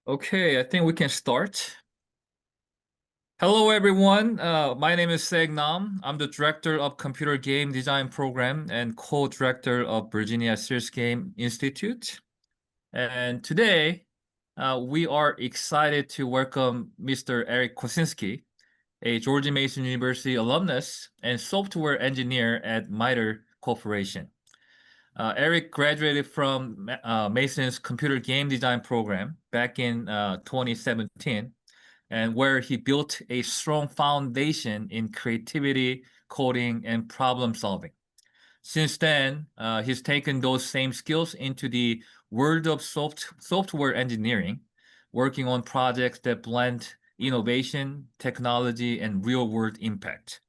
Okay, I think we can start. Hello, everyone. My name is Seg Nam. I'm the director of Computer Game Design Program and co-director of Virginia Serious Game Institute. And today, we are excited to welcome Mr. Eric Kosinski, a George Mason University alumnus and software engineer at MITRE Corporation. Eric graduated from Mason's computer game design program back in 2017, and where he built a strong foundation in creativity, coding, and problem solving. Since then, he's taken those same skills into the world of software engineering, working on projects that blend innovation, technology, and real-world impact.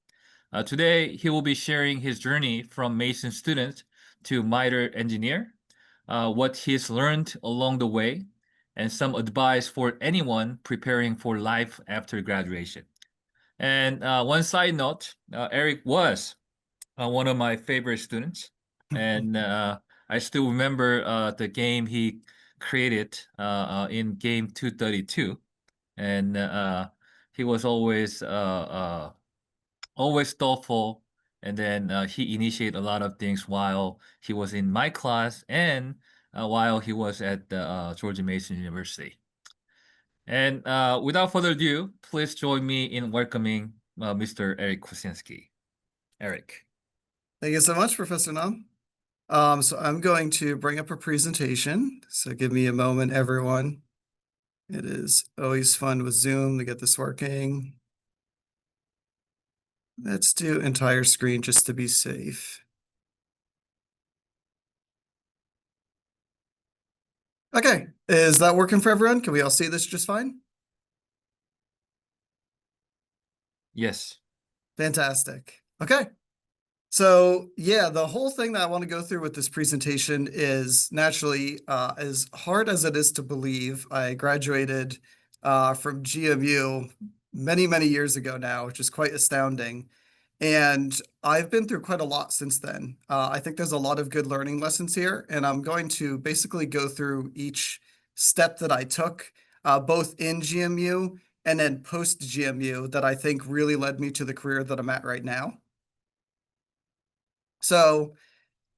Today, he will be sharing his journey from Mason student to MITRE engineer, what he's learned along the way, and some advice for anyone preparing for life after graduation. And one side note, Eric was one of my favorite students, and I still remember the game he created in game 232, and he was always thoughtful, and then he initiated a lot of things while he was in my class and while he was at the George Mason University. And without further ado, please join me in welcoming Mr. Eric Kosinski. Eric. Thank you so much, Professor Nam. So I'm going to bring up a presentation. So give me a moment, everyone. It is always fun with Zoom to get this working. Let's do entire screen just to be safe. Okay, is that working for everyone? Can we all see this just fine? Yes. Fantastic. Okay. So yeah, the whole thing that I want to go through with this presentation is naturally, as hard as it is to believe, I graduated from GMU many, many years ago now, which is quite astounding. And I've been through quite a lot since then. I think there's a lot of good learning lessons here, and I'm going to basically go through each step that I took, both in GMU and then post GMU, that I think really led me to the career that I'm at right now. So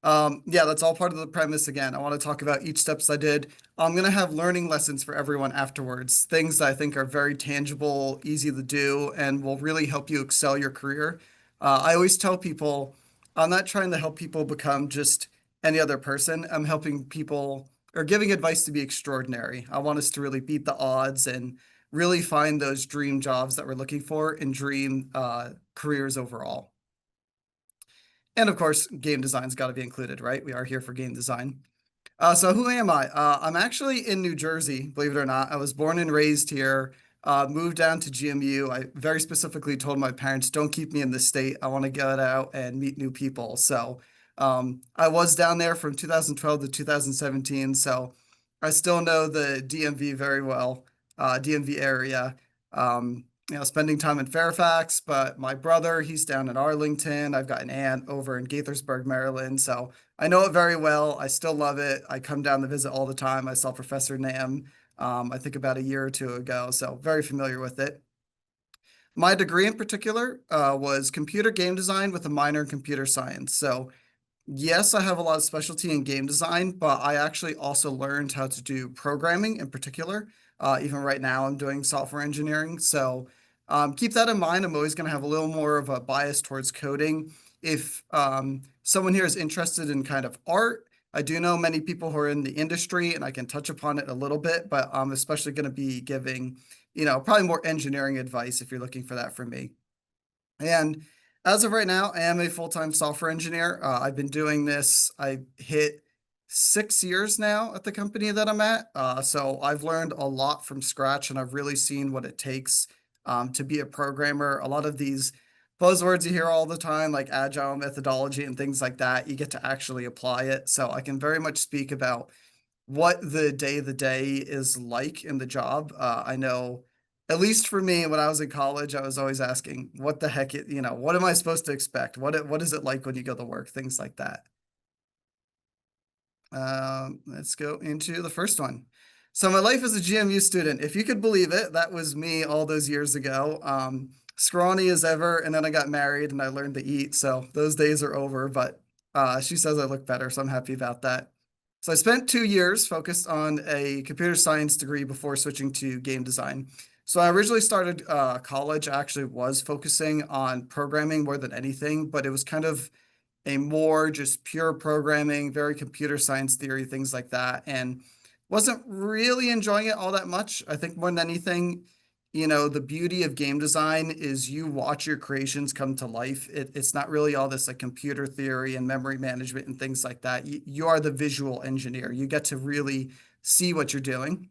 yeah, that's all part of the premise. Again, I want to talk about each steps I did. I'm going to have learning lessons for everyone afterwards, things that I think are very tangible, easy to do, and will really help you excel your career. I always tell people, I'm not trying to help people become just any other person. I'm helping people or giving advice to be extraordinary. I want us to really beat the odds and really find those dream jobs that we're looking for and dream careers overall. And of course, game design's got to be included, right? We are here for game design. So who am I? I'm actually in New Jersey, believe it or not. I was born and raised here, moved down to GMU. I very specifically told my parents, don't keep me in the state. I want to get out and meet new people. So I was down there from 2012 to 2017. So I still know the DMV very well, DMV area. Spending time in Fairfax, but my brother, he's down in Arlington. I've got an aunt over in Gaithersburg, Maryland. So I know it very well. I still love it. I come down to visit all the time. I saw Professor Nam, I think about a year or two ago. So very familiar with it. My degree in particular was computer game design with a minor in computer science. So yes, I have a lot of specialty in game design, but I actually also learned how to do programming in particular. Even right now, I'm doing software engineering. So keep that in mind. I'm always going to have a little more of a bias towards coding. If someone here is interested in kind of art, I do know many people who are in the industry, and I can touch upon it a little bit, but I'm especially going to be giving, probably more engineering advice if you're looking for that from me. And as of right now, I am a full-time software engineer. I've been doing this. I hit 6 years now at the company that I'm at. So I've learned a lot from scratch, and I've really seen what it takes to be a programmer. A lot of these buzzwords you hear all the time, like agile methodology and things like that, you get to actually apply it. So I can very much speak about what the day is like in the job. I know, at least for me, when I was in college, I was always asking, what the heck, what am I supposed to expect? What is it like when you go to work? Things like that. Let's go into the first one. So my life as a GMU student, if you could believe it, that was me all those years ago. Scrawny as ever, and then I got married and I learned to eat. So those days are over, but she says I look better, so I'm happy about that. So I spent 2 years focused on a computer science degree before switching to game design. So I originally started college. I actually was focusing on programming more than anything, but it was kind of a more just pure programming, very computer science theory, things like that. And wasn't really enjoying it all that much. I think more than anything, the beauty of game design is you watch your creations come to life. It's not really all this like computer theory and memory management and things like that. You are the visual engineer. You get to really see what you're doing.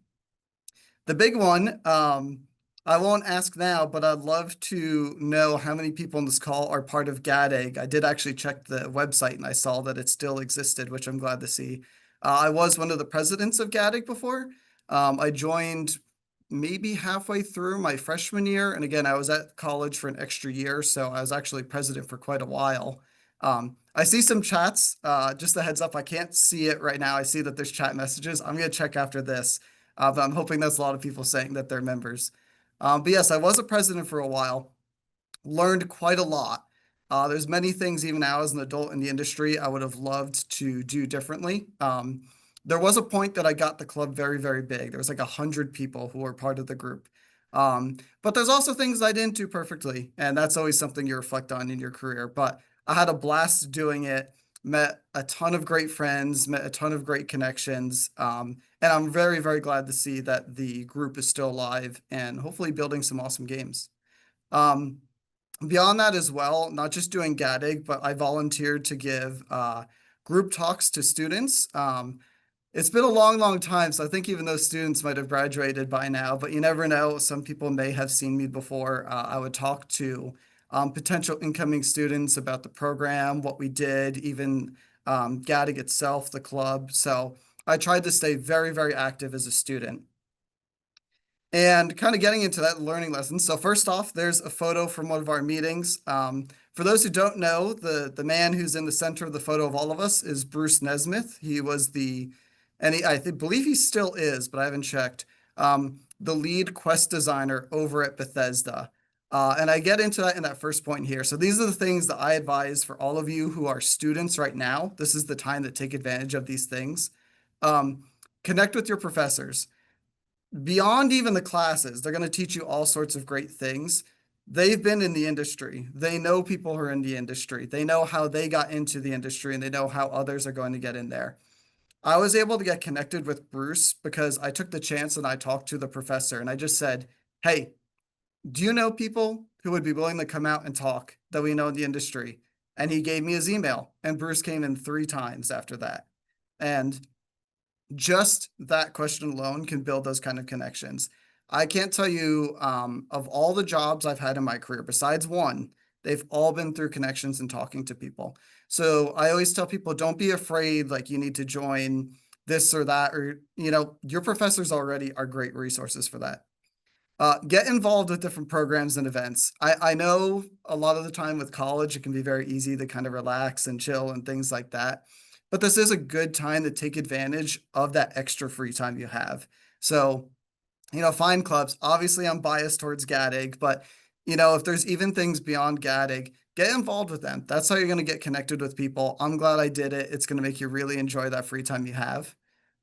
The big one, I won't ask now, but I'd love to know how many people on this call are part of GADEG. I did actually check the website and I saw that it still existed, which I'm glad to see. I was one of the presidents of GADEG before. I joined maybe halfway through my freshman year. And again, I was at college for an extra year, so I was actually president for quite a while. I see some chats. Just a heads up, I can't see it right now. I see that there's chat messages. I'm going to check after this. But I'm hoping that's a lot of people saying that they're members. But yes, I was a president for a while, learned quite a lot. There's many things, even now as an adult in the industry, I would have loved to do differently. There was a point that I got the club very, very big. There was like 100 people who were part of the group. But there's also things I didn't do perfectly, and that's always something you reflect on in your career. But I had a blast doing it, met a ton of great friends, met a ton of great connections. And I'm very, very glad to see that the group is still alive and hopefully building some awesome games. Um, Beyond that as well, not just doing GADIG, but I volunteered to give group talks to students. It's been a long, long time, so I think even those students might have graduated by now, but you never know. Some people may have seen me before. I would talk to potential incoming students about the program, what we did, even GADIG itself, the club. So I tried to stay very, very active as a student. And kind of getting into that learning lesson. So first off, there's a photo from one of our meetings. For those who don't know, the man who's in the center of the photo of all of us is Bruce Nesmith. He was believe he still is, but I haven't checked, the lead quest designer over at Bethesda. And I get into that in that first point here. So these are the things that I advise for all of you who are students right now. This is the time to take advantage of these things. Connect with your professors beyond even the classes. They're going to teach you all sorts of great things. They've been in the industry. They know people who are in the industry. They know how they got into the industry and they know how others are going to get in there. I was able to get connected with Bruce because I took the chance and I talked to the professor and I just said, "Hey, do you know people who would be willing to come out and talk that we know in the industry?" And he gave me his email and Bruce came in 3 times after that. And just that question alone can build those kind of connections. I can't tell you of all the jobs I've had in my career, besides one, they've all been through connections and talking to people. So I always tell people, don't be afraid, like you need to join this or that, or, your professors already are great resources for that. Get involved with different programs and events. I know a lot of the time with college, it can be very easy to kind of relax and chill and things like that. But this is a good time to take advantage of that extra free time you have. So, find clubs. Obviously, I'm biased towards GADIG, but if there's even things beyond GADIG, get involved with them. That's how you're going to get connected with people. I'm glad I did it. It's going to make you really enjoy that free time you have.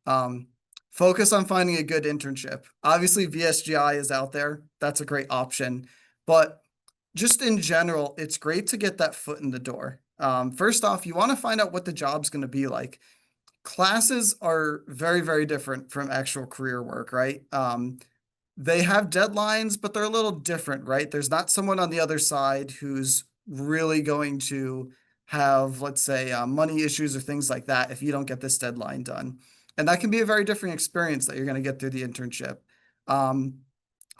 Um, Focus on finding a good internship. Obviously, VSGI is out there. That's a great option. But just in general, it's great to get that foot in the door. First off, you want to find out what the job's going to be like. Classes are very, very different from actual career work, right? They have deadlines, but they're a little different, right? There's not someone on the other side who's really going to have, let's say, money issues or things like that if you don't get this deadline done. And that can be a very different experience that you're going to get through the internship.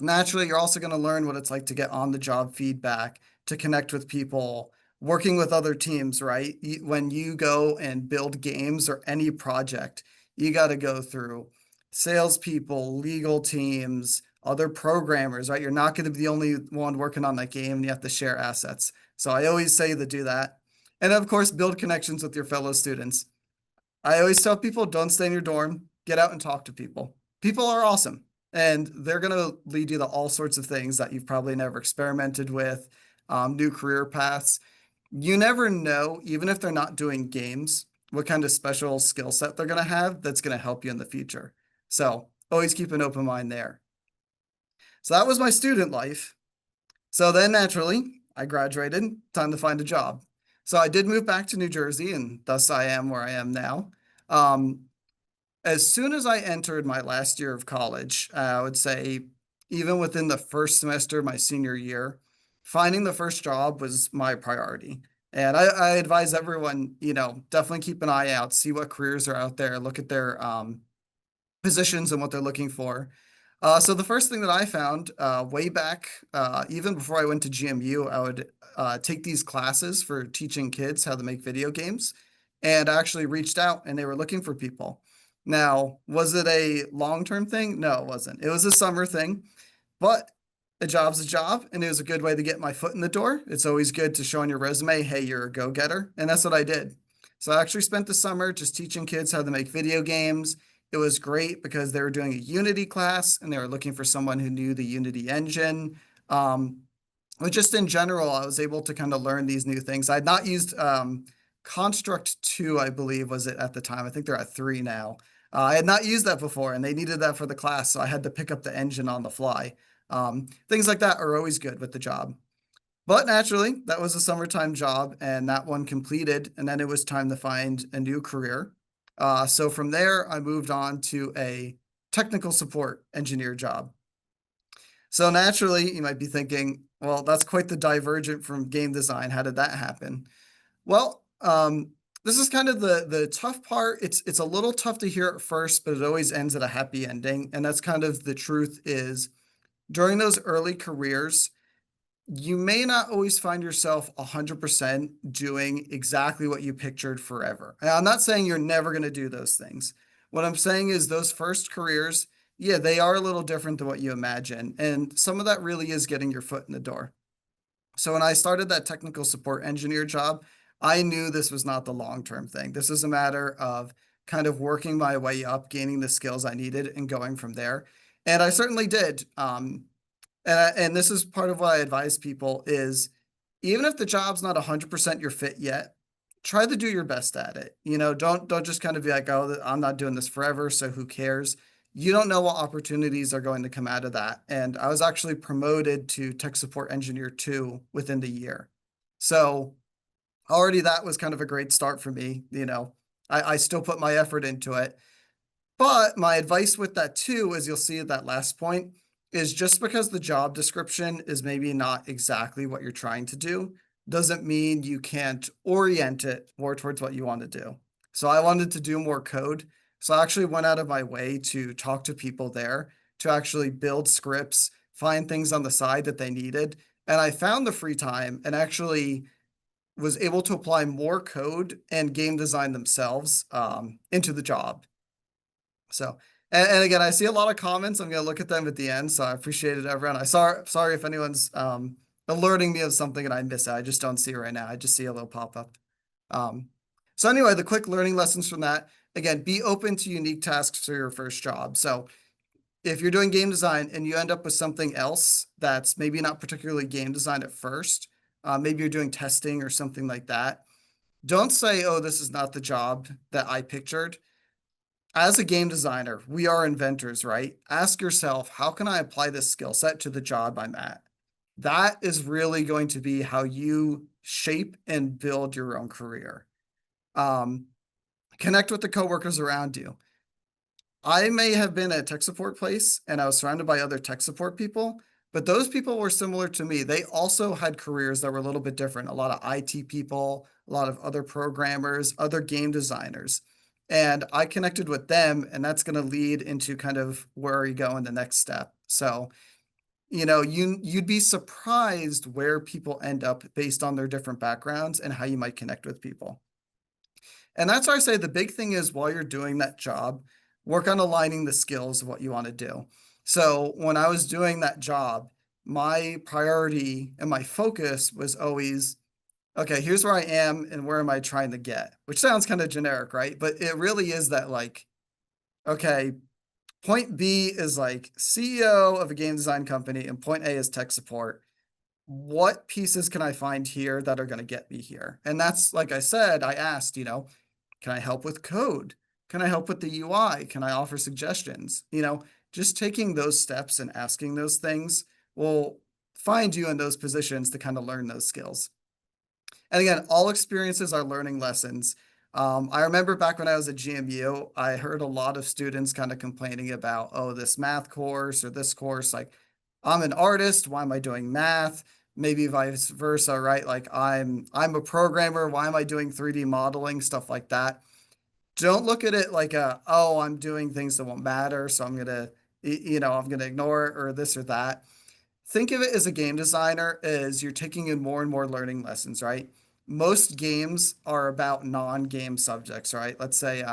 Naturally, you're also going to learn what it's like to get on the job feedback, to connect with people, working with other teams, right? When you go and build games or any project, you got to go through salespeople, legal teams, other programmers, right? You're not going to be the only one working on that game and you have to share assets. So I always say to do that. And of course, build connections with your fellow students. I always tell people, don't stay in your dorm, get out and talk to people. people are awesome and they're going to lead you to all sorts of things that you've probably never experimented with, new career paths. You never know, even if they're not doing games, what kind of special skill set they're going to have that's going to help you in the future. So always keep an open mind there. So that was my student life. So then naturally, I graduated, time to find a job. So I did move back to New Jersey, and thus I am where I am now. Um, as soon as I entered my last year of college, I would say even within the first semester of my senior year, finding the first job was my priority. And I advise everyone, definitely keep an eye out, see what careers are out there, look at their positions and what they're looking for. So the first thing that I found way back, even before I went to GMU, I would take these classes for teaching kids how to make video games, and I actually reached out and they were looking for people. Now, was it a long-term thing? No, it wasn't. It was a summer thing, but a job's a job, and it was a good way to get my foot in the door. It's always good to show on your resume, hey, you're a go-getter, and that's what I did. So I actually spent the summer just teaching kids how to make video games. It was great because they were doing a Unity class and they were looking for someone who knew the Unity engine. But just in general, I was able to kind of learn these new things. I had not used Construct 2, I believe, was it at the time. I think they're at 3 now. I had not used that before, and they needed that for the class, so I had to pick up the engine on the fly. Things like that are always good with the job. But naturally, that was a summertime job, and that one completed, and then it was time to find a new career. So from there, I moved on to a technical support engineer job. So naturally, you might be thinking, well, that's quite the divergent from game design. How did that happen? Well, this is kind of the tough part. It's a little tough to hear at first, but it always ends at a happy ending. And that's kind of the truth is during those early careers, you may not always find yourself 100% doing exactly what you pictured forever. And I'm not saying you're never going to do those things. What I'm saying is those first careers, yeah, they are a little different than what you imagine. And some of that really is getting your foot in the door. So when I started that technical support engineer job, I knew this was not the long-term thing. This is a matter of kind of working my way up, gaining the skills I needed, and going from there. And I certainly did. And this is part of what I advise people is even if the job's not 100% your fit yet, try to do your best at it. Don't just kind of be like, oh, I'm not doing this forever, so who cares? You don't know what opportunities are going to come out of that. And I was actually promoted to tech support engineer 2 within the year. So already that was kind of a great start for me. I still put my effort into it. But my advice with that too, as you'll see at that last point, is just because the job description is maybe not exactly what you're trying to do, doesn't mean you can't orient it more towards what you want to do. So I wanted to do more code. So I actually went out of my way to talk to people there to actually build scripts, find things on the side that they needed. And I found the free time and actually was able to apply more code and game design themselves into the job. So, and again, I see a lot of comments. I'm going to look at them at the end. So I appreciate it, everyone. Sorry if anyone's alerting me of something and I miss it. I just don't see it right now. I just see a little pop up. So anyway, the quick learning lessons from that. Again, be open to unique tasks for your first job. So if you're doing game design and you end up with something else that's maybe not particularly game design at first, maybe you're doing testing or something like that. Don't say, oh, this is not the job that I pictured. As a game designer, we are inventors, right? Ask yourself, how can I apply this skill set to the job I'm at? That is really going to be how you shape and build your own career. Connect with the coworkers around you. I may have been at a tech support place and I was surrounded by other tech support people, but those people were similar to me. They also had careers that were a little bit different. A lot of IT people, a lot of other programmers, other game designers. And I connected with them, and that's going to lead into kind of where you go in the next step. So, you'd be surprised where people end up based on their different backgrounds and how you might connect with people. And that's why I say the big thing is while you're doing that job, work on aligning the skills of what you want to do. So when I was doing that job, my priority and my focus was always, okay, here's where I am and where am I trying to get? Which sounds kind of generic, right? But it really is that like, okay, Point B is like CEO of a game design company, and point A is tech support. What pieces can I find here that are going to get me here? And that's, like I said, I asked, can I help with code? Can I help with the UI? Can I offer suggestions? Just taking those steps and asking those things will find you in those positions to kind of learn those skills. And again, all experiences are learning lessons. I remember back when I was at GMU, I heard a lot of students kind of complaining about, oh, this math course or this course. Like, I'm an artist. Why am I doing math? Maybe vice versa, right? Like, I'm a programmer. Why am I doing 3D modeling? Stuff like that. Don't look at it like oh, I'm doing things that won't matter, so I'm gonna ignore it or this or that. Think of it as a game designer as you're taking in more and more learning lessons, right? Most games are about non-game subjects, right? Let's say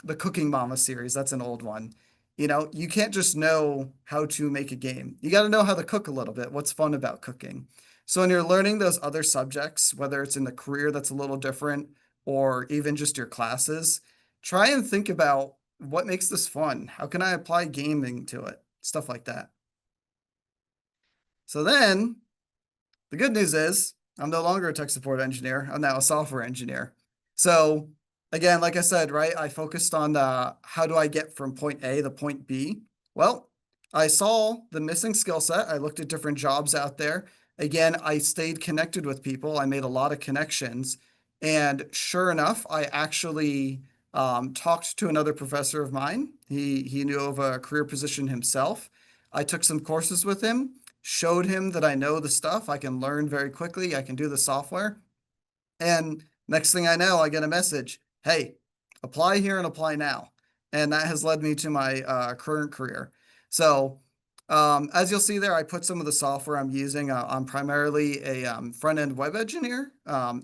the Cooking Mama series, that's an old one. You can't just know how to make a game. You got to know how to cook a little bit. What's fun about cooking? So when you're learning those other subjects, whether it's in the career that's a little different or even just your classes, try and think about what makes this fun. How can I apply gaming to it? Stuff like that. So then the good news is I'm no longer a tech support engineer. I'm now a software engineer. So again, like I said, right, I focused on how do I get from point A to point B? Well, I saw the missing skill set. I looked at different jobs out there. Again, I stayed connected with people. I made a lot of connections. And sure enough, I actually talked to another professor of mine. He knew of a career position himself. I took some courses with him, showed him that I know the stuff. I can learn very quickly. I can do the software. And next thing I know, I get a message, hey, apply here and apply now. And that has led me to my current career. So as you'll see there, I put some of the software I'm using. I'm primarily a front-end web engineer.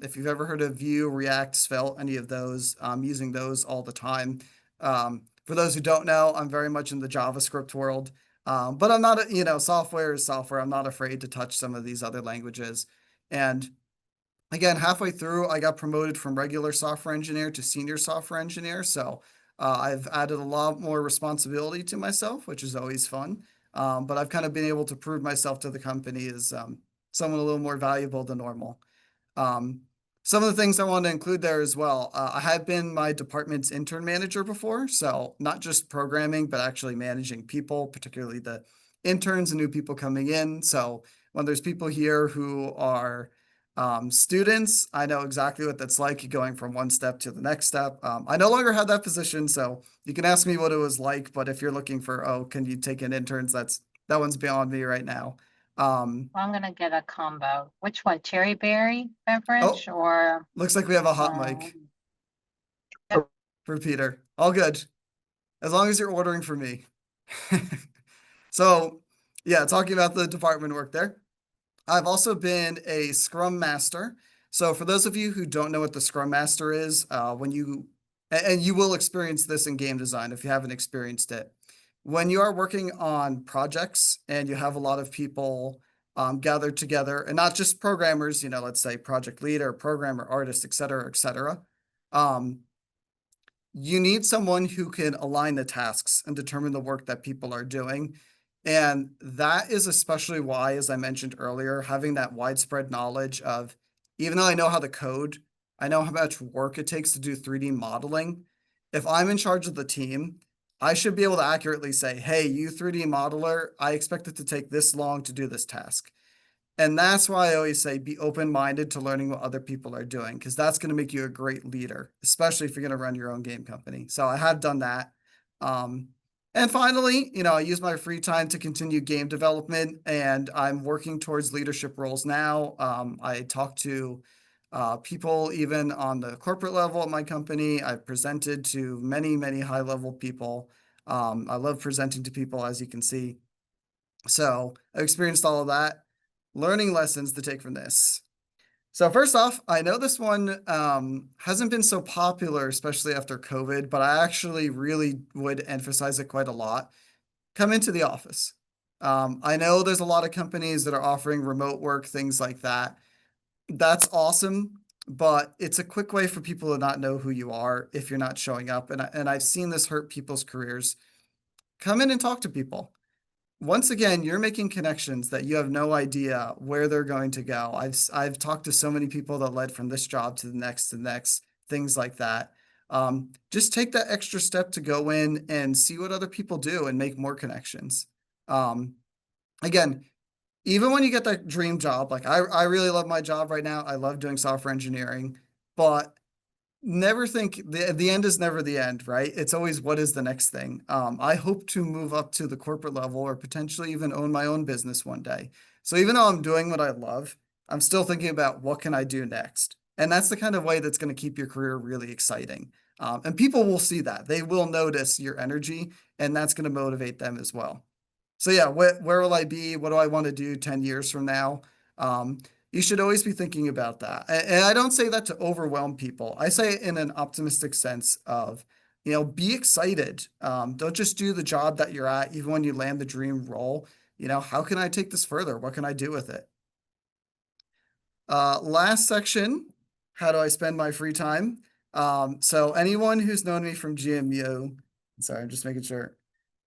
If you've ever heard of Vue, React, Svelte, any of those, I'm using those all the time. For those who don't know, I'm very much in the JavaScript world. But I'm not, software is software. I'm not afraid to touch some of these other languages. And again, halfway through, I got promoted from regular software engineer to senior software engineer. So I've added a lot more responsibility to myself, which is always fun. But I've kind of been able to prove myself to the company as someone a little more valuable than normal. Um, some of the things I want to include there as well. I have been my department's intern manager before, so not just programming, but actually managing people, particularly the interns and new people coming in. So when there's people here who are students, I know exactly what that's like going from one step to the next step. I no longer have that position, so you can ask me what it was like, but if you're looking for, oh, can you take in interns? That one's beyond me right now. Well, I'm gonna get a combo. Which one? Cherry berry beverage Oh, or looks like we have a hot um, mic for Peter. All good. As long as you're ordering for me. So, yeah, talking about the department work there. I've also been a Scrum Master. So, for those of you who don't know what the Scrum Master is, and you will experience this in game design if you haven't experienced it. When you are working on projects and you have a lot of people gathered together, and not just programmers, let's say project leader, programmer, artist, et cetera, et cetera. You need someone who can align the tasks and determine the work that people are doing. And that is especially why, as I mentioned earlier, having that widespread knowledge of, even though I know how to code, I know how much work it takes to do 3D modeling. If I'm in charge of the team, I should be able to accurately say, hey, you 3D modeler, I expect it to take this long to do this task. And that's why I always say be open-minded to learning what other people are doing, because that's going to make you a great leader, especially if you're going to run your own game company. So I have done that. Um, and finally, I use my free time to continue game development, and I'm working towards leadership roles now. I talk to people even on the corporate level at my company. I've presented to many, many high-level people. I love presenting to people, as you can see. So I've experienced all of that. Learning lessons to take from this. So first off, I know this one hasn't been so popular, especially after COVID, but I actually really would emphasize it quite a lot. Come into the office. I know there's a lot of companies that are offering remote work, things like that. That's awesome, but it's a quick way for people to not know who you are if you're not showing up. And I've seen this hurt people's careers. come in and talk to people. Once again, you're making connections that you have no idea where they're going to go. I've talked to so many people that led from this job to the next, things like that. Just take that extra step to go in and see what other people do and make more connections. Again, even when you get that dream job, like I really love my job right now. I love doing software engineering, but never think the end is never the end, right? It's always what is the next thing. I hope to move up to the corporate level or potentially even own my own business one day. So even though I'm doing what I love, I'm still thinking about what can I do next? And that's the kind of way that's going to keep your career really exciting. And people will see that. They will notice your energy, and that's going to motivate them as well. So yeah, where will I be? What do I want to do 10 years from now? Um, you should always be thinking about that. And I don't say that to overwhelm people. I say it in an optimistic sense of, be excited. Don't just do the job that you're at, even when you land the dream role. How can I take this further? What can I do with it? Last section, how do I spend my free time? So anyone who's known me from GMU, sorry, I'm just making sure,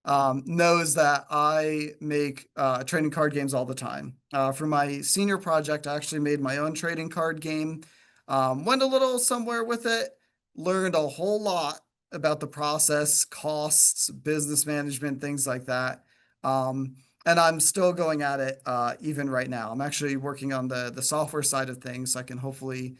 knows that I make trading card games all the time. For my senior project, I actually made my own trading card game. Went a little somewhere with it, learned a whole lot about the process, costs, business management, things like that. And I'm still going at it even right now. I'm actually working on the software side of things, so I can hopefully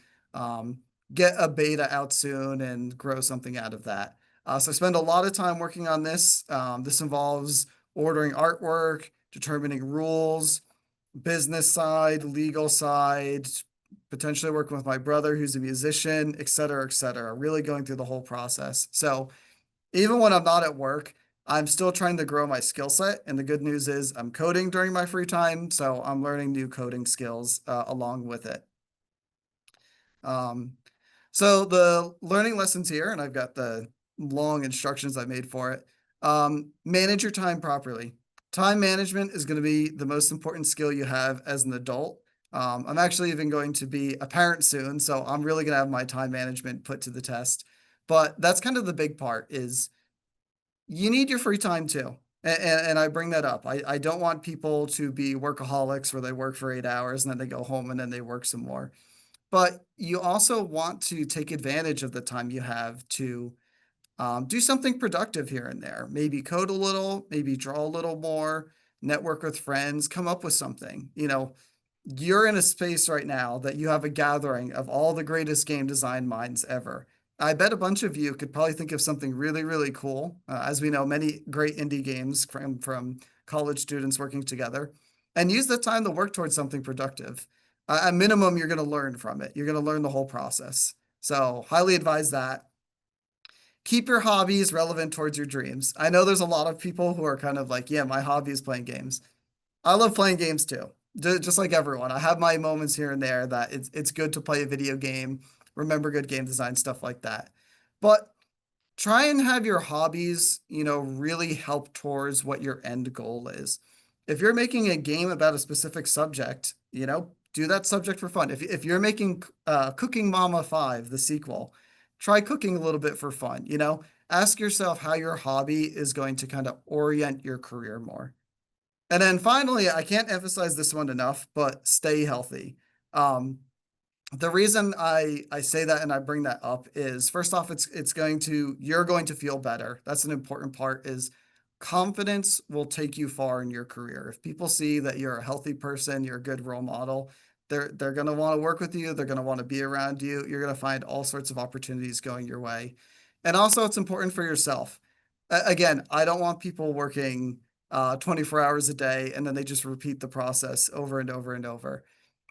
get a beta out soon and grow something out of that. So I spend a lot of time working on this. This involves ordering artwork, determining rules, business side, legal side, potentially working with my brother who's a musician, et cetera, really going through the whole process. So even when I'm not at work, I'm still trying to grow my skill set. And the good news is I'm coding during my free time. So I'm learning new coding skills along with it. So the learning lessons here, and I've got the long instructions I made for it. Manage your time properly. Time management is going to be the most important skill you have as an adult. I'm actually even going to be a parent soon, so I'm really going to have my time management put to the test. But that's kind of the big part is you need your free time too. And I bring that up. I don't want people to be workaholics where they work for 8 hours and then they go home and then they work some more. But you also want to take advantage of the time you have to do something productive here and there. Maybe code a little, maybe draw a little more, network with friends, come up with something. You're in a space right now that you have a gathering of all the greatest game design minds ever. I bet a bunch of you could probably think of something really, really cool. As we know, many great indie games from college students working together, and use that time to work towards something productive. At minimum, you're going to learn from it. You're going to learn the whole process. So highly advise that. Keep your hobbies relevant towards your dreams. I know there's a lot of people who are kind of like, yeah, my hobby is playing games. I love playing games too, just like everyone. I have my moments here and there that it's good to play a video game, remember good game design, stuff like that. But try and have your hobbies, really help towards what your end goal is. If you're making a game about a specific subject, do that subject for fun. If you're making Cooking Mama 5, the sequel, try cooking a little bit for fun, ask yourself how your hobby is going to kind of orient your career more. And then finally, I can't emphasize this one enough, but stay healthy. The reason I say that and I bring that up is first off, you're going to feel better. That's an important part is confidence will take you far in your career. If people see that you're a healthy person, you're a good role model, they're going to want to work with you. They're going to want to be around you. You're going to find all sorts of opportunities going your way. And also it's important for yourself. Again, I don't want people working 24 hours a day and then they just repeat the process over and over and over.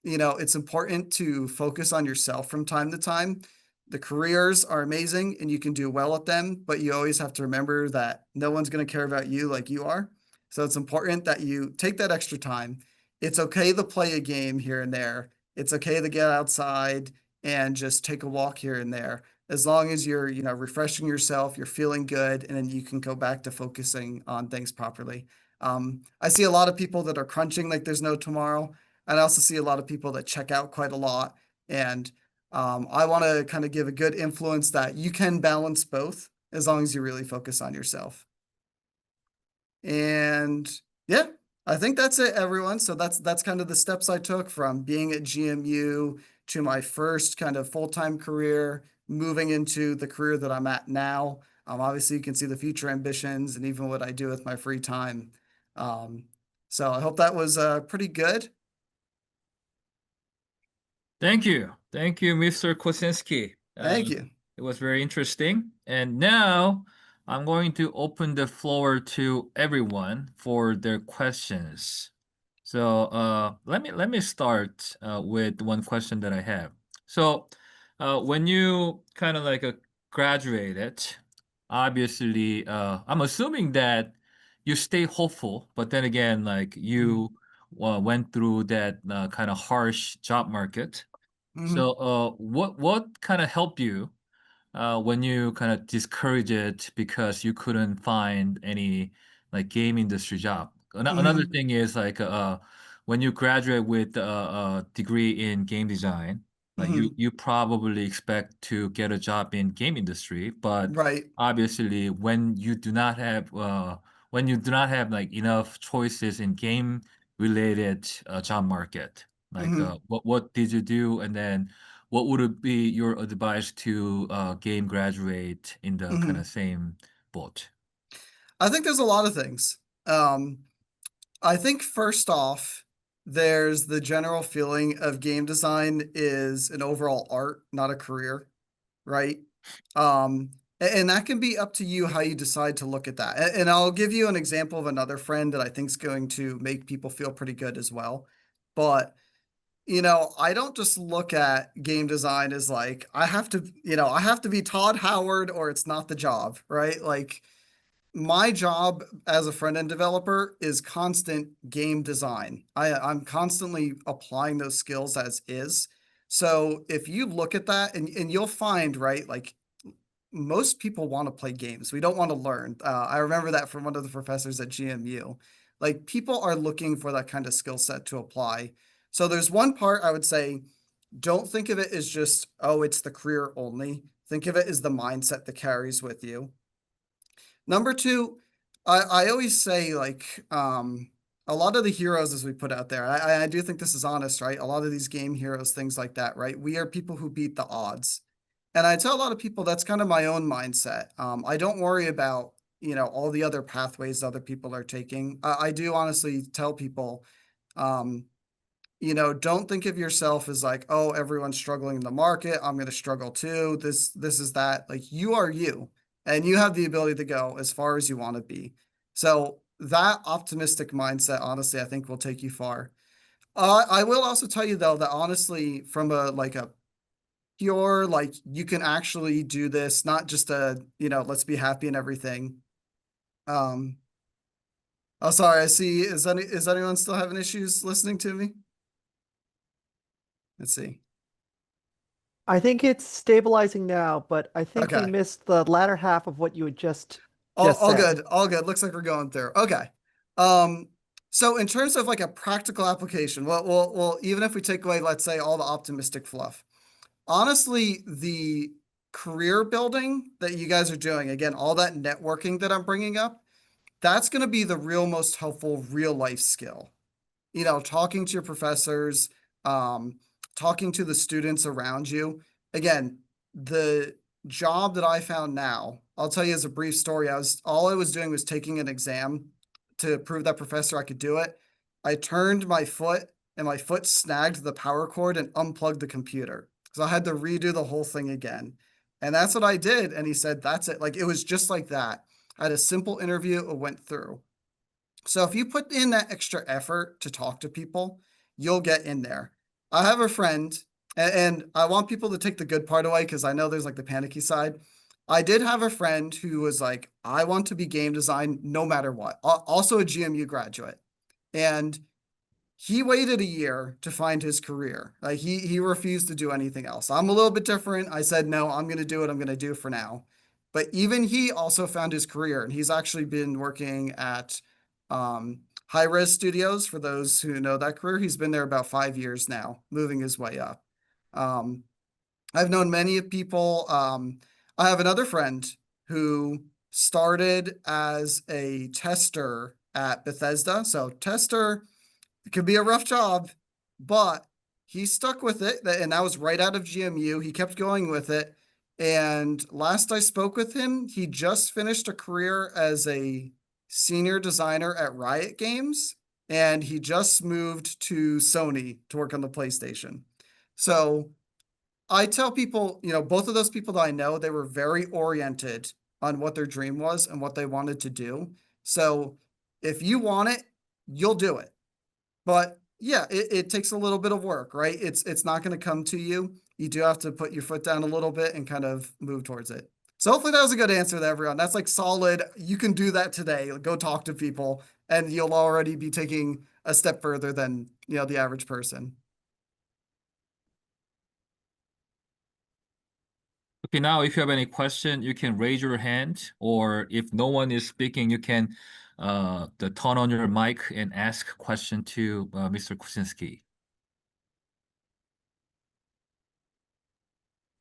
It's important to focus on yourself from time to time. The careers are amazing and you can do well at them, but you always have to remember that no one's going to care about you like you are. So it's important that you take that extra time. It's okay to play a game here and there. It's okay to get outside and just take a walk here and there. As long as you're, refreshing yourself, you're feeling good, and then you can go back to focusing on things properly. I see a lot of people that are crunching like there's no tomorrow. And I also see a lot of people that check out quite a lot. And I want to kind of give a good influence that you can balance both as long as you really focus on yourself. And yeah, I think that's it, everyone. So that's kind of the steps I took from being at GMU to my first kind of full-time career, moving into the career that I'm at now. Obviously, you can see the future ambitions and even what I do with my free time. Um, so I hope that was pretty good. Thank you. Thank you, Mr. Kosinski. Thank you. It was very interesting. And now I'm going to open the floor to everyone for their questions. So let me start with one question that I have. So when you kind of like graduated, obviously I'm assuming that you stay hopeful, but then again, like you went through that kind of harsh job market. Mm-hmm. So what kind of helped you when you kind of discourage it because you couldn't find any like game industry job. Another Mm-hmm. thing is like when you graduate with a degree in game design, like you Mm-hmm. you probably expect to get a job in game industry, but Right. obviously when you do not have like enough choices in game related job market, like Mm-hmm. what did you do, and then what would it be your advice to game graduate in the kind Mm-hmm. of same boat? I think there's a lot of things. Um, I think first off, there's the general feeling of game design is an overall art, not a career, right? And that can be up to you how you decide to look at that. And I'll give you an example of another friend that I think is going to make people feel pretty good as well. But I don't just look at game design as like I have to be Todd Howard or it's not the job, right? Like my job as a front end developer is constant game design. I'm constantly applying those skills as is. So if you look at that and you'll find, right, like most people want to play games. We don't want to learn. I remember that from one of the professors at GMU. Like people are looking for that kind of skill set to apply. So there's one part I would say, don't think of it as just, oh, it's the career only. Think of it as the mindset that carries with you. Number two, I always say like a lot of the heroes as we put out there, I do think this is honest, right? A lot of these game heroes, things like that, right? We are people who beat the odds. And I tell a lot of people that's kind of my own mindset. I don't worry about, all the other pathways other people are taking. I do honestly tell people, um, don't think of yourself as like, oh, everyone's struggling in the market. I'm going to struggle too. This is that. Like you are you, and you have the ability to go as far as you want to be. So that optimistic mindset, honestly, I think will take you far. I will also tell you though that honestly, from a pure like you can actually do this, not just let's be happy and everything. Um, oh, sorry. I see. Is anyone still having issues listening to me? Let's see. I think it's stabilizing now, but I think we Okay. missed the latter half of what you had just All said. good. All good. Looks like we're going through. Okay. Um, so in terms of like a practical application, well, even if we take away, let's say, all the optimistic fluff, honestly, the career building that you guys are doing, again, all that networking that I'm bringing up, that's going to be the real most helpful real life skill. Talking to your professors, um, talking to the students around you. Again, the job that I found now, I'll tell you as a brief story. All I was doing was taking an exam to prove that professor I could do it. I turned my foot and my foot snagged the power cord and unplugged the computer. So I had to redo the whole thing again. And that's what I did. And he said, that's it. Like it was just like that. I had a simple interview, it went through. So if you put in that extra effort to talk to people, you'll get in there. I have a friend, and I want people to take the good part away because I know there's like the panicky side. I did have a friend who was like, I want to be game design no matter what. Also a GMU graduate. And he waited a year to find his career. Like he refused to do anything else. I'm a little bit different. I said, no, I'm going to do what I'm going to do for now. But even he also found his career, and he's actually been working at High Res Studios. For those who know that career, he's been there about 5 years now, moving his way up. Um, I've known many people. I have another friend who started as a tester at Bethesda. So tester, it could be a rough job, but he stuck with it. And that was right out of GMU. He kept going with it. And last I spoke with him, he just finished a career as a senior designer at Riot Games. And he just moved to Sony to work on the PlayStation. So I tell people, both of those people that I know, they were very oriented on what their dream was and what they wanted to do. So if you want it, you'll do it. But yeah, it takes a little bit of work, right? It's not going to come to you. You do have to put your foot down a little bit and kind of move towards it. So hopefully that was a good answer to everyone. That's like solid. You can do that today. Go talk to people and you'll already be taking a step further than, the average person. Okay, now if you have any question, you can raise your hand, or if no one is speaking, you can turn on your mic and ask question to Mr. Kosinski.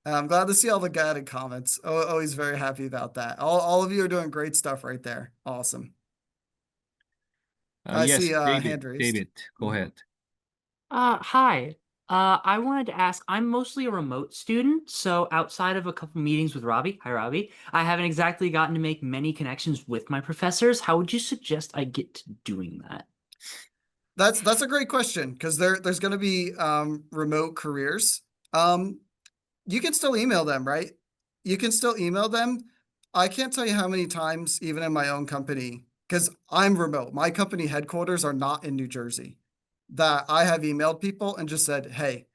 I'm glad to see all the guided comments. Always very happy about that. All of you are doing great stuff right there. Awesome. I Yes, see hand raised. David, go ahead. Hi. I wanted to ask, I'm mostly a remote student, so outside of a couple meetings with Robbie, hi Robbie, I haven't exactly gotten to make many connections with my professors. How would you suggest I get to doing that? That's a great question because there's going to be remote careers. You can still email them, right? You can still email them. I can't tell you how many times, even in my own company, because I'm remote. My company headquarters are not in New Jersey, that I have emailed people and just said, hey,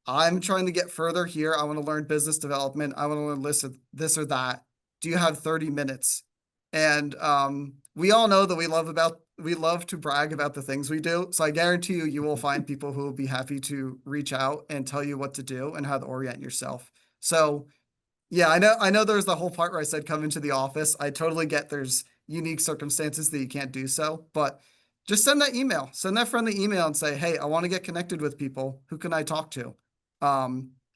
I'm trying to get further here. I want to learn business development. I want to learn this or that. Do you have 30 minutes? And we all know that we love to brag about the things we do. So I guarantee you will find people who will be happy to reach out and tell you what to do and how to orient yourself. So yeah, I know there's the whole part where I said come into the office. I totally get there's unique circumstances that you can't do so, but just send that email. Send that friendly email and say, hey, I want to get connected with people. Who can I talk to?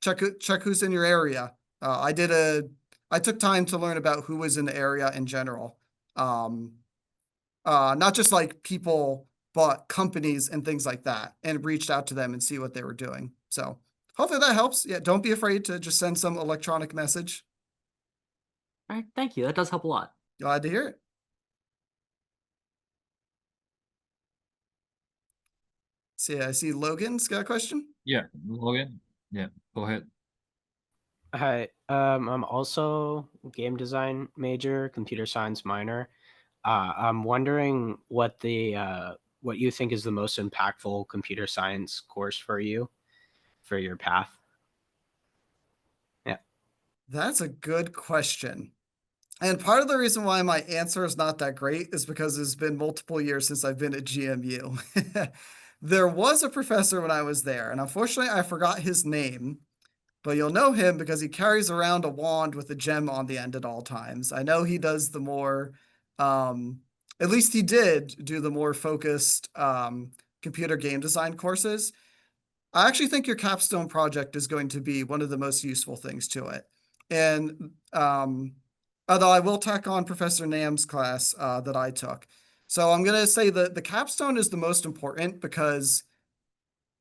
Check who's in your area. I took time to learn about who was in the area in general. Not just like people, but companies and things like that, and reached out to them and see what they were doing. So hopefully that helps. Yeah, don't be afraid to just send some electronic message. All right, thank you. That does help a lot. Glad to hear it. See, I see Logan's got a question. Yeah, Logan. Yeah, go ahead. Hi, I'm also game design major, computer science minor. I'm wondering what you think is the most impactful computer science course for you, for your path. Yeah. That's a good question. And part of the reason why my answer is not that great is because it's been multiple years since I've been at GMU. There was a professor when I was there, and unfortunately I forgot his name, but you'll know him because he carries around a wand with a gem on the end at all times. I know he does the more, at least he did do the more focused computer game design courses. I actually think your capstone project is going to be one of the most useful things to it. And although I will tack on Professor Nam's class that I took. So I'm going to say that the capstone is the most important because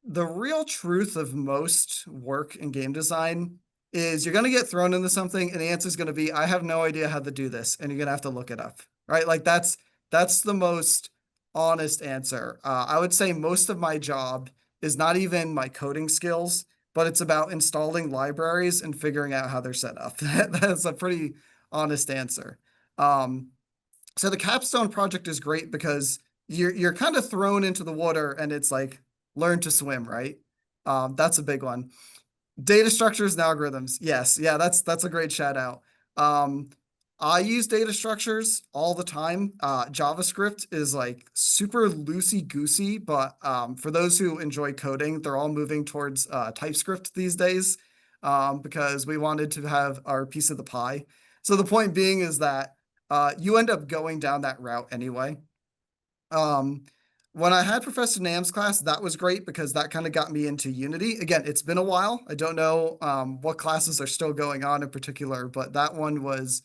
the real truth of most work in game design is you're going to get thrown into something and the answer is going to be, I have no idea how to do this. And you're going to have to look it up, right? Like that's the most honest answer. I would say most of my job is not even my coding skills, but it's about installing libraries and figuring out how they're set up. That's a pretty honest answer. So the capstone project is great because you're kind of thrown into the water and it's like learn to swim, right? That's a big one. Data structures and algorithms. Yes, yeah, that's a great shout out. I use data structures all the time. JavaScript is like super loosey-goosey, but for those who enjoy coding, they're all moving towards TypeScript these days because we wanted to have our piece of the pie. So the point being is that you end up going down that route anyway. When I had Professor Nam's class, that was great because that kind of got me into Unity. Again, it's been a while. I don't know what classes are still going on in particular, but that one was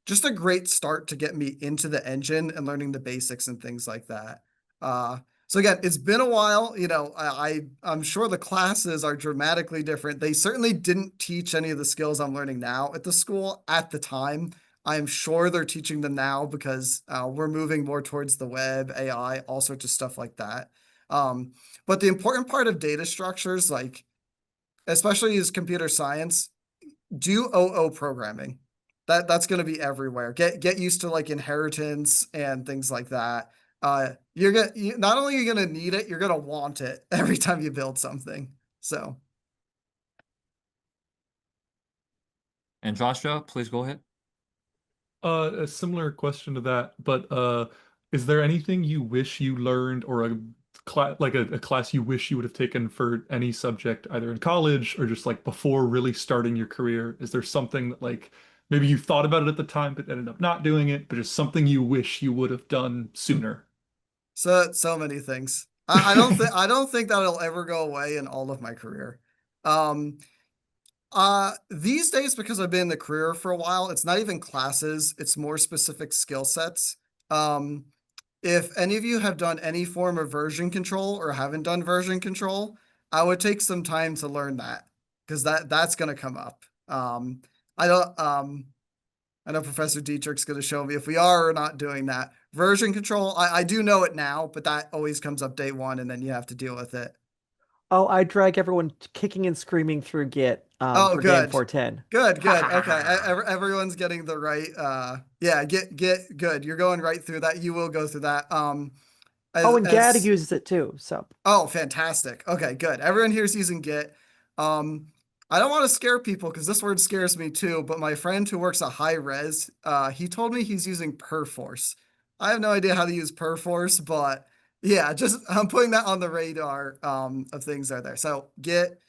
just a great start to get me into the engine and learning the basics and things like that. So again, it's been a while. You know, I'm sure the classes are dramatically different. They certainly didn't teach any of the skills I'm learning now at the school at the time. I'm sure they're teaching them now because we're moving more towards the web, AI, all sorts of stuff like that. But the important part of data structures, like especially as computer science, do OO programming. That's going to be everywhere. Get used to like inheritance and things like that. Not only are you going to need it, you're going to want it every time you build something. So. And Joshua, please go ahead. A similar question to that, but is there anything you wish you learned, or a class like a class you wish you would have taken for any subject, either in college or just like before really starting your career? Is there something that like maybe you thought about it at the time but ended up not doing it, but just something you wish you would have done sooner? So many things. I don't think that'll ever go away in all of my career. These days, because I've been in the career for a while, it's not even classes, it's more specific skill sets. If any of you have done any form of version control or haven't done version control, I would take some time to learn that, because that's going to come up. I know Professor Dietrich's going to show me if we are or not doing that. Version control, I do know it now, but that always comes up day one, and then you have to deal with it. Oh, I drag everyone kicking and screaming through Git Oh, for good. game 410. Good. Okay. Everyone's getting the right. Yeah. Get good. You're going right through that. You will go through that. Oh, and GAD uses it too. So. Oh, fantastic. Okay, good. Everyone here is using Git. I don't want to scare people because this word scares me too. But my friend who works at High Res, he told me he's using Perforce. I have no idea how to use Perforce, but yeah, just I'm putting that on the radar of things that are there. So Git.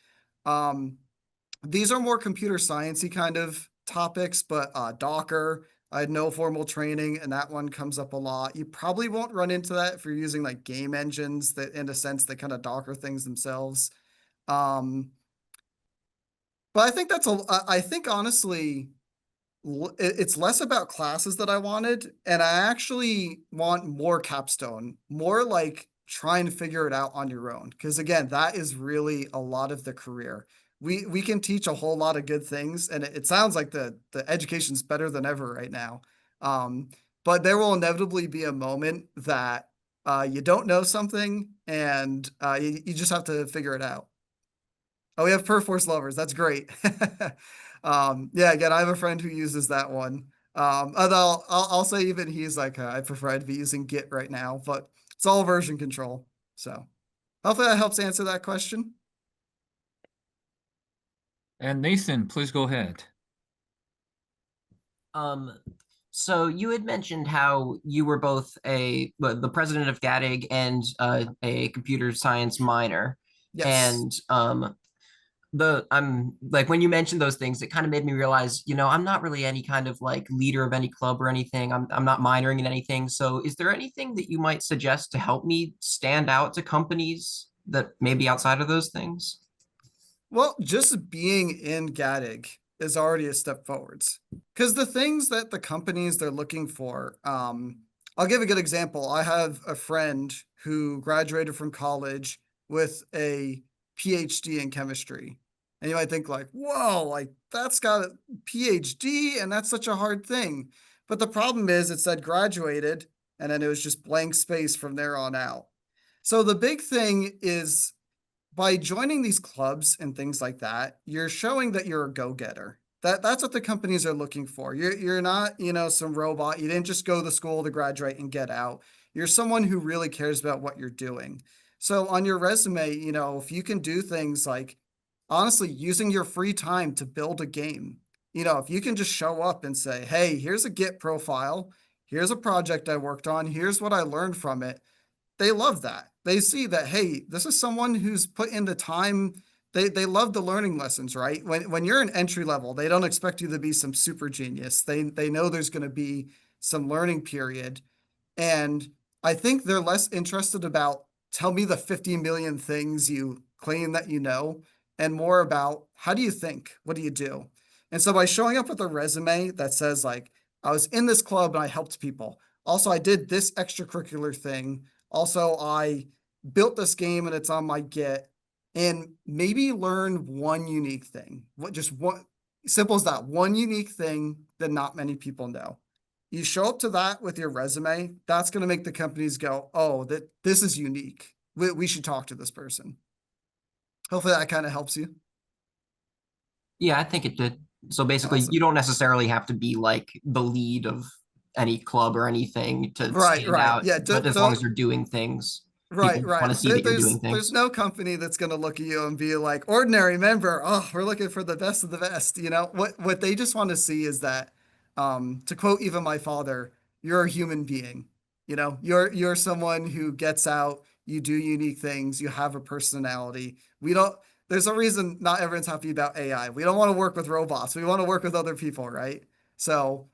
These are more computer sciencey kind of topics, but Docker, I had no formal training, and that one comes up a lot. You probably won't run into that if you're using like game engines that, in a sense, they kind of Docker things themselves. But I think I think honestly, it's less about classes that I wanted, and I actually want more capstone, more like try and figure it out on your own. Because again, that is really a lot of the career. We can teach a whole lot of good things, and it sounds like the education's better than ever right now. But there will inevitably be a moment that you don't know something, and you just have to figure it out. Oh, we have Perforce lovers. That's great. Yeah, again, I have a friend who uses that one. Although I'll say even he's like, I prefer to be using Git right now, but it's all version control. So hopefully that helps answer that question. And Nathan, please go ahead. So you had mentioned how you were both the president of GADIG and a computer science minor. Yes. And I'm like, when you mentioned those things, it kind of made me realize, I'm not really any kind of like leader of any club or anything. I'm not minoring in anything. So is there anything that you might suggest to help me stand out to companies that may be outside of those things? Well, just being in GADIG is already a step forwards, because the things that the companies they're looking for, I'll give a good example. I have a friend who graduated from college with a PhD in chemistry. And you might think like, whoa, like that's got a PhD and that's such a hard thing. But the problem is it said graduated and then it was just blank space from there on out. So the big thing is, by joining these clubs and things like that, you're showing that you're a go-getter. That's what the companies are looking for. You're not, some robot. You didn't just go to school to graduate and get out. You're someone who really cares about what you're doing. So on your resume, if you can do things like, honestly, using your free time to build a game, if you can just show up and say, hey, here's a Git profile, here's a project I worked on, here's what I learned from it. They love that. They see that, hey, this is someone who's put in the time. They love the learning lessons, right? When you're an entry level, they don't expect you to be some super genius. They know there's going to be some learning period. And I think they're less interested about tell me the 50 million things you claim that you know, and more about how do you think? What do you do? And so by showing up with a resume that says like, I was in this club and I helped people. Also, I did this extracurricular thing. Also, I built this game and it's on my Git. And maybe learn one unique thing. What just one simple as that, one unique thing that not many people know. You show up to that with your resume, that's going to make the companies go, oh, this is unique. We should talk to this person. Hopefully that kind of helps you. Yeah, I think it did. So basically, Awesome. you don't necessarily have to be like the lead of any club or anything to Right, stand right. out. Yeah, But as long as you're doing things, right, people want to see that you're doing There's things. no company that's going to look at you and be like, ordinary member. Oh, we're looking for the best of the best. You know what they just want to see is that, to quote even my father, you're a human being. You know, you're someone who gets out. You do unique things. You have a personality. We don't. There's a reason not everyone's happy about AI. We don't want to work with robots. We want to work with other people, right? So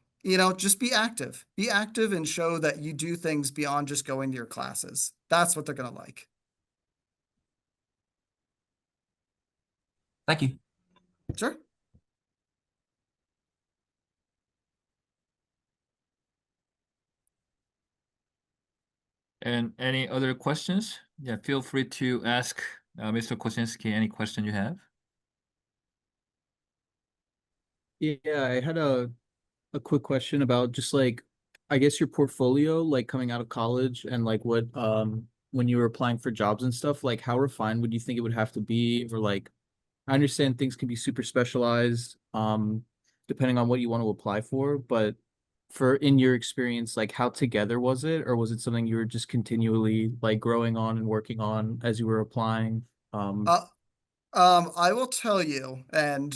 just be active. Be active and show that you do things beyond just going to your classes. That's what they're going to like. Thank you. Sure. And any other questions? Yeah, feel free to ask Mr. Kosinski any question you have. Yeah, I had a quick question about just like I guess your portfolio like coming out of college and like what when you were applying for jobs and stuff, like how refined would you think it would have to be? Or like I understand things can be super specialized depending on what you want to apply for, but for in your experience, like how together was it, or was it something you were just continually like growing on and working on as you were applying? Uh, I will tell you, and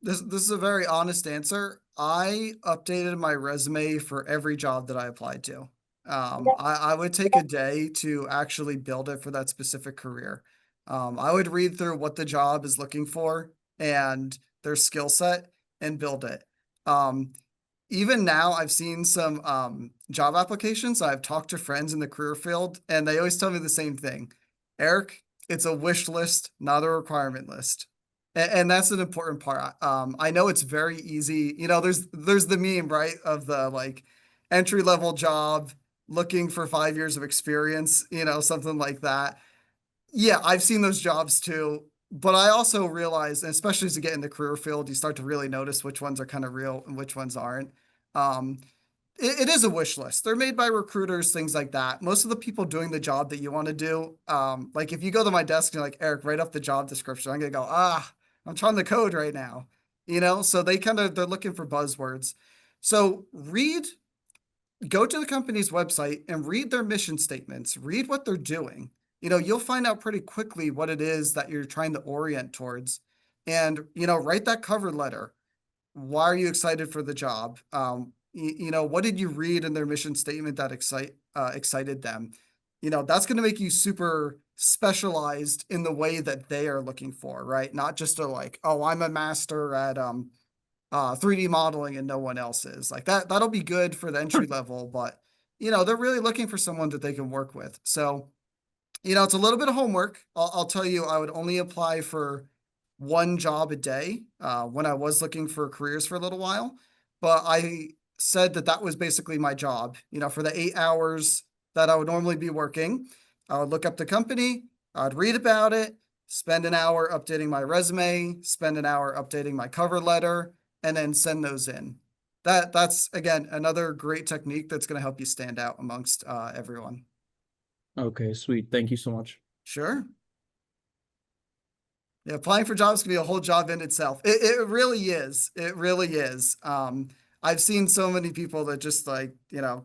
this is a very honest answer. I updated my resume for every job that I applied to. I would take a day to actually build it for that specific career. I would read through what the job is looking for and their skill set and build it. Even now, I've seen some job applications. I've talked to friends in the career field, and they always tell me the same thing. Eric, it's a wish list, not a requirement list. And that's an important part. I know it's very easy. There's the meme, right, of the like entry level job looking for 5 years of experience, something like that. Yeah, I've seen those jobs too. But I also realize, and especially as you get in the career field, you start to really notice which ones are kind of real and which ones aren't. Um, it is a wish list. They're made by recruiters, things like that. Most of the people doing the job that you want to do, like if you go to my desk and you're like, Eric, write up the job description, I'm gonna go, I'm trying to code right now. So they're looking for buzzwords. So go to the company's website and read their mission statements, read what they're doing. You'll find out pretty quickly what it is that you're trying to orient towards. And, write that cover letter. Why are you excited for the job? What did you read in their mission statement that excited them? That's going to make you super specialized in the way that they are looking for, right? Not just like, oh, I'm a master at 3D modeling and no one else is. Like that'll be good for the entry level, but they're really looking for someone that they can work with. So, it's a little bit of homework. I'll tell you, I would only apply for one job a day when I was looking for careers for a little while. But I said that was basically my job. For the 8 hours that I would normally be working, I would look up the company, I'd read about it, spend an hour updating my resume, spend an hour updating my cover letter, and then send those in. That's again another great technique that's going to help you stand out amongst everyone. Okay, sweet. Thank you so much. Sure. Yeah, applying for jobs can be a whole job in itself. It really is. It really is. I've seen so many people that just like,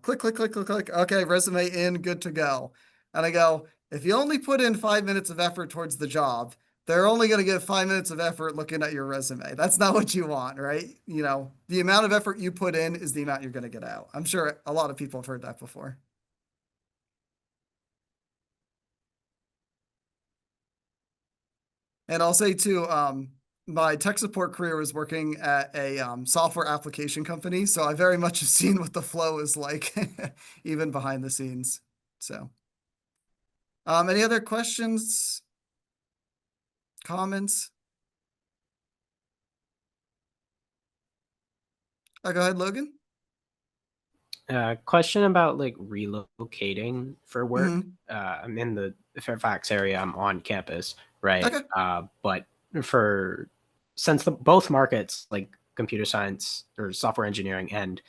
click, click, click, click, click. Okay, resume in, good to go. And I go, if you only put in 5 minutes of effort towards the job, they're only going to get 5 minutes of effort looking at your resume. That's not what you want, right? The amount of effort you put in is the amount you're going to get out. I'm sure a lot of people have heard that before. And I'll say too, my tech support career was working at a software application company, so I very much have seen what the flow is like, even behind the scenes. So, any other questions, comments? Go ahead, Logan. Question about like relocating for work. Mhm. I'm in the Fairfax area. I'm on campus, right? Okay. But for since both markets, like computer science or software engineering and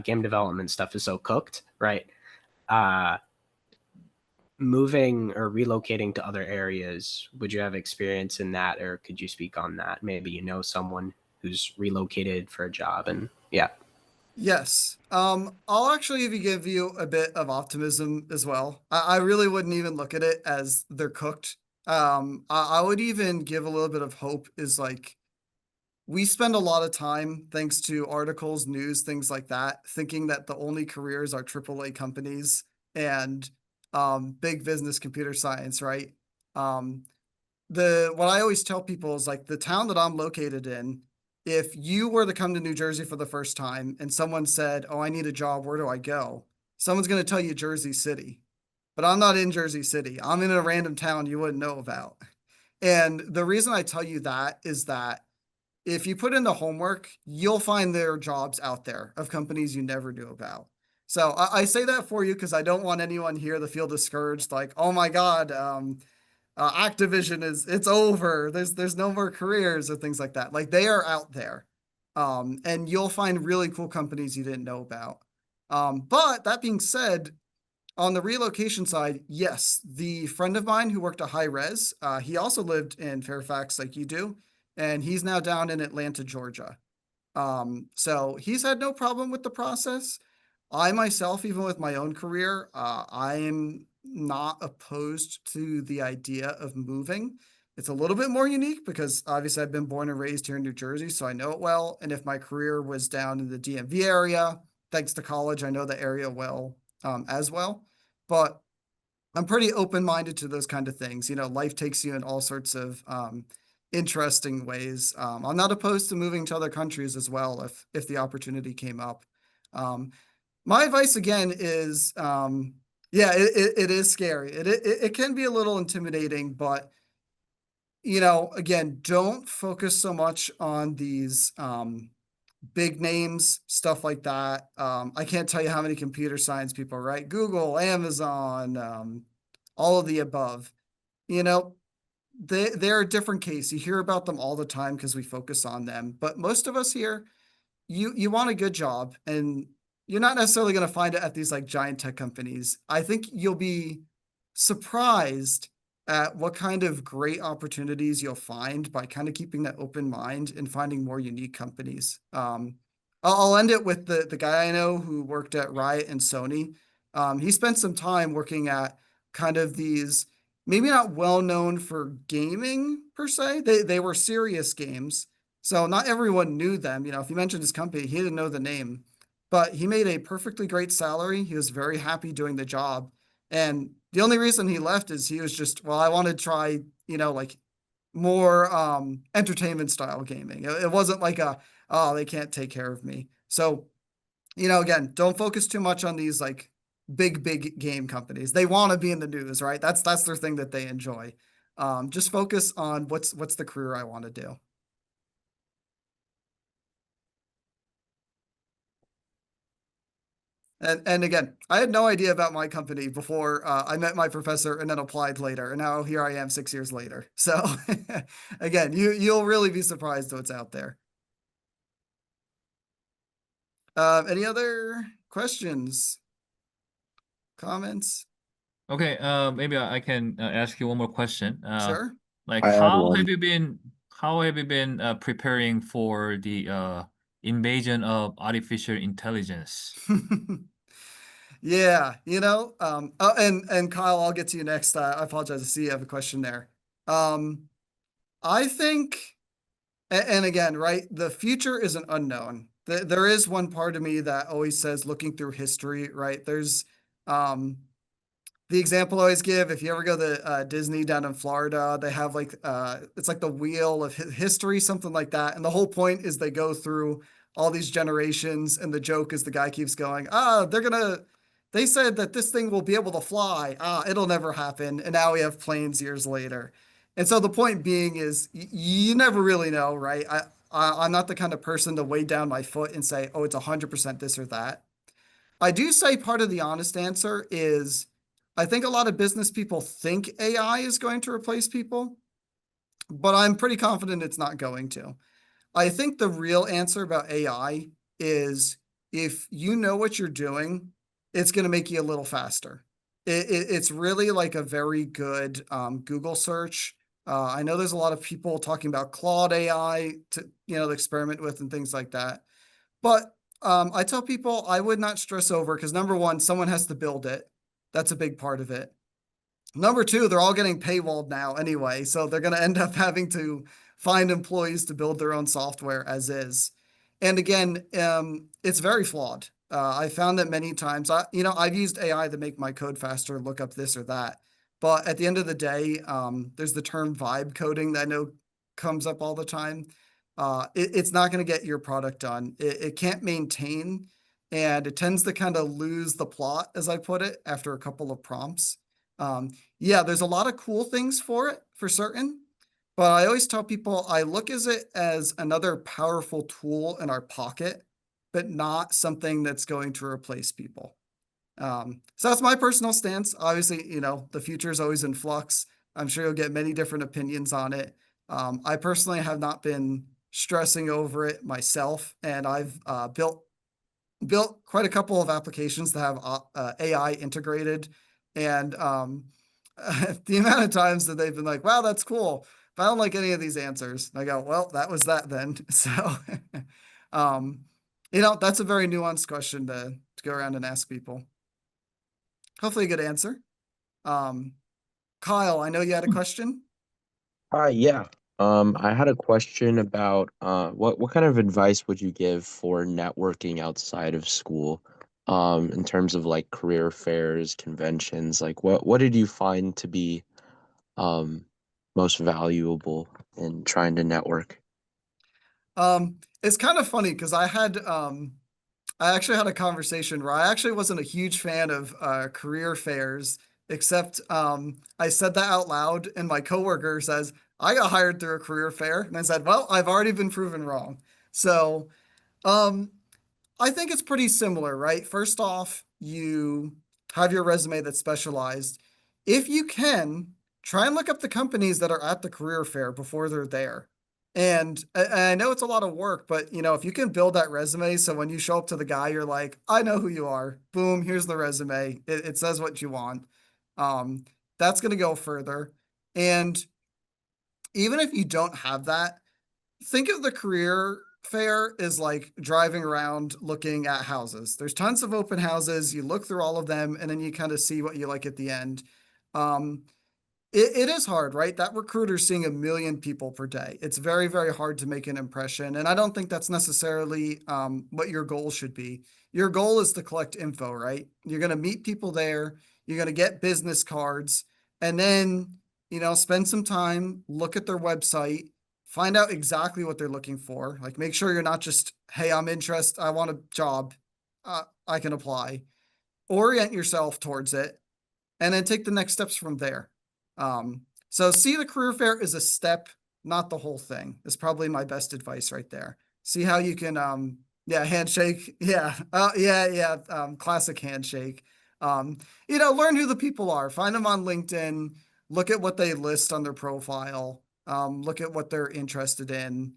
game development stuff, is so cooked, right? Uh, Moving or relocating to other areas, would you have experience in that, or could you speak on that? Maybe you know someone who's relocated for a job, and yeah. Yes. I'll actually give you a bit of optimism as well. I really wouldn't even look at it as they're cooked. I would even give a little bit of hope is like we spend a lot of time, thanks to articles, news, things like that, thinking that the only careers are AAA companies and big business computer science, right? Um, what I always tell people is like the town that I'm located in, if you were to come to New Jersey for the first time and someone said, "Oh, I need a job, where do I go?" Someone's going to tell you Jersey City. But I'm not in Jersey City. I'm in a random town you wouldn't know about. And the reason I tell you that is that if you put in the homework, you'll find there are jobs out there of companies you never knew about. So I say that for you because I don't want anyone here to feel discouraged, like, oh my God, Activision it's over. There's no more careers or things like that. Like they are out there. And you'll find really cool companies you didn't know about. But that being said, on the relocation side, yes, the friend of mine who worked at High Res, he also lived in Fairfax like you do, and he's now down in Atlanta, Georgia. So he's had no problem with the process. I myself, even with my own career, I am not opposed to the idea of moving. It's a little bit more unique because obviously I've been born and raised here in New Jersey, so I know it well. And if my career was down in the DMV area, thanks to college, I know the area well as well. But I'm pretty open-minded to those kind of things. You know, life takes you in all sorts of interesting ways. I'm not opposed to moving to other countries as well if the opportunity came up. Um, my advice again is, yeah, it is scary. It can be a little intimidating, but you know, again, don't focus so much on these big names, stuff like that. I can't tell you how many computer science people, right? Google, Amazon, all of the above. You know, they're a different case. You hear about them all the time because we focus on them. But most of us here, you want a good job, and you're not necessarily going to find it at these like giant tech companies. I think you'll be surprised at what kind of great opportunities you'll find by kind of keeping that open mind and finding more unique companies. I'll end it with the guy I know who worked at Riot and Sony. He spent some time working at kind of these maybe not well known for gaming per se. They were serious games, so not everyone knew them. You know, if you mentioned his company, he didn't know the name, but he made a perfectly great salary. He was very happy doing the job. And the only reason he left is he was just, well, I want to try, you know, like more entertainment style gaming. It wasn't like oh, they can't take care of me. So, you know, again, don't focus too much on these like big game companies. They want to be in the news, right? That's their thing that they enjoy. Just focus on what's the career I want to do. And again, I had no idea about my company before I met my professor and then applied later. And now here I am 6 years later. So again, you'll really be surprised what's out there. Any other questions, comments? Okay, maybe I can ask you one more question. Sure. Like I had one. how have you been preparing for the invasion of artificial intelligence? Yeah, you know, oh, and Kyle, I'll get to you next. I apologize. I see you have a question there. I think, and again, right, the future is an unknown. There is one part of me that always says looking through history, right? There's, the example I always give, if you ever go to Disney down in Florida, they have like it's like the wheel of history, something like that. And the whole point is they go through all these generations, and the joke is the guy keeps going, they said that this thing will be able to fly. It'll never happen. And now we have planes years later. And so the point being is you never really know, right? I'm not the kind of person to weigh down my foot and say, oh, it's 100% this or that. I do say part of the honest answer is I think a lot of business people think AI is going to replace people, but I'm pretty confident it's not going to. I think the real answer about AI is if you know what you're doing, it's going to make you a little faster. It's really like a very good Google search. I know there's a lot of people talking about Claude AI to experiment with and things like that. But I tell people I would not stress over because number one, someone has to build it. That's a big part of it. Number two, they're all getting paywalled now anyway, so they're going to end up having to find employees to build their own software as is. And again, it's very flawed. I found that many times. I've used AI to make my code faster, look up this or that. But at the end of the day, there's the term vibe coding that I know comes up all the time. It's not going to get your product done. It can't maintain, and it tends to kind of lose the plot, as I put it, after a couple of prompts. Yeah, there's a lot of cool things for it, for certain. But I always tell people I look at it as another powerful tool in our pocket, but not something that's going to replace people. So that's my personal stance. Obviously, the future is always in flux. I'm sure you'll get many different opinions on it. I personally have not been stressing over it myself, and I've built quite a couple of applications that have AI integrated. And the amount of times that they've been like, wow, that's cool, but I don't like any of these answers. And I go, well, that was that then. So, that's a very nuanced question to go around and ask people. Hopefully a good answer. Kyle, I know you had a question. Yeah. I had a question about what kind of advice would you give for networking outside of school, in terms of like career fairs, conventions, like what did you find to be most valuable in trying to network? It's kind of funny because I actually had a conversation where I actually wasn't a huge fan of career fairs, except I said that out loud, and my coworker says, I got hired through a career fair. And I said, well, I've already been proven wrong. So I think it's pretty similar, right? First off, you have your resume that's specialized. If you can, try and look up the companies that are at the career fair before they're there. And I know it's a lot of work, but if you can build that resume, so when you show up to the guy, you're like, I know who you are. Boom, here's the resume. It says what you want. That's going to go further. And even if you don't have that, think of the career fair as like driving around looking at houses. There's tons of open houses. You look through all of them, and then you kind of see what you like at the end. It is hard, right? That recruiter's seeing 1 million people per day. It's very, very hard to make an impression. And I don't think that's necessarily what your goal should be. Your goal is to collect info, right? You're going to meet people there. You're going to get business cards, and then, spend some time, look at their website, find out exactly what they're looking for. Like, make sure you're not just, hey, I'm interested, I want a job, I can apply. Orient yourself towards it, and then take the next steps from there. So see the career fair as a step, not the whole thing. Is probably my best advice right there. See how you can, handshake. Yeah. Classic handshake. Learn who the people are, find them on LinkedIn, look at what they list on their profile, look at what they're interested in.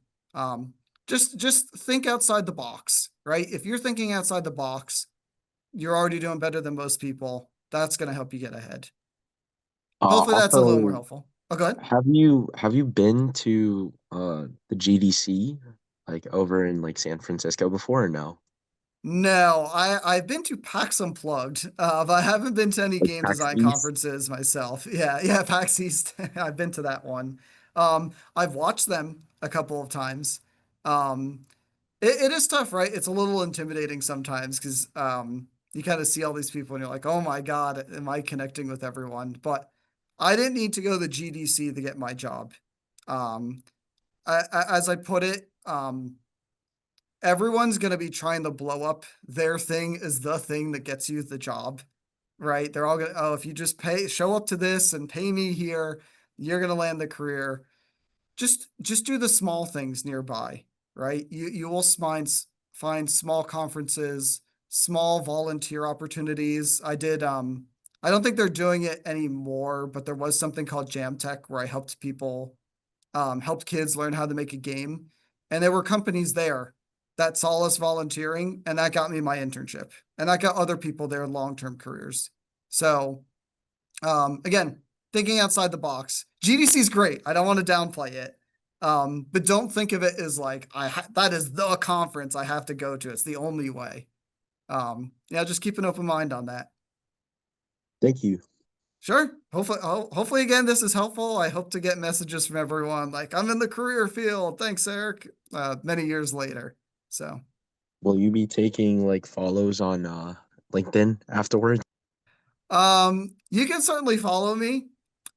Just think outside the box, right? If you're thinking outside the box, you're already doing better than most people. That's going to help you get ahead. Hopefully that's a little more helpful. Oh, go ahead. Have you been to the GDC, like over in like San Francisco before, or no? No, I've been to PAX Unplugged, but I haven't been to any Like game PAX design East? conferences myself. Yeah, PAX East. I've been to that one. I've watched them a couple of times. It is tough, right? It's a little intimidating sometimes because you kind of see all these people and you're like, oh my God, am I connecting with everyone? But I didn't need to go to the GDC to get my job. As I put it, everyone's going to be trying to blow up their thing as the thing that gets you the job, right? They're all going to, oh, if you just show up to this and pay me here, you're going to land the career. Just do the small things nearby, right? You will find small conferences, small volunteer opportunities. I did, I don't think they're doing it anymore, but there was something called Jam Tech where I helped people, helped kids learn how to make a game. And there were companies there that saw us volunteering, and that got me my internship. And that got other people their long-term careers. So, again, thinking outside the box. GDC is great. I don't want to downplay it. But don't think of it as like that is the conference I have to go to. It's the only way. Yeah, just keep an open mind on that. Thank you. Sure. Hopefully again this is helpful. I hope to get messages from everyone like I'm in the career field. Thanks, Eric. Many years later. So Will you be taking like follows on LinkedIn afterwards? You can certainly follow me.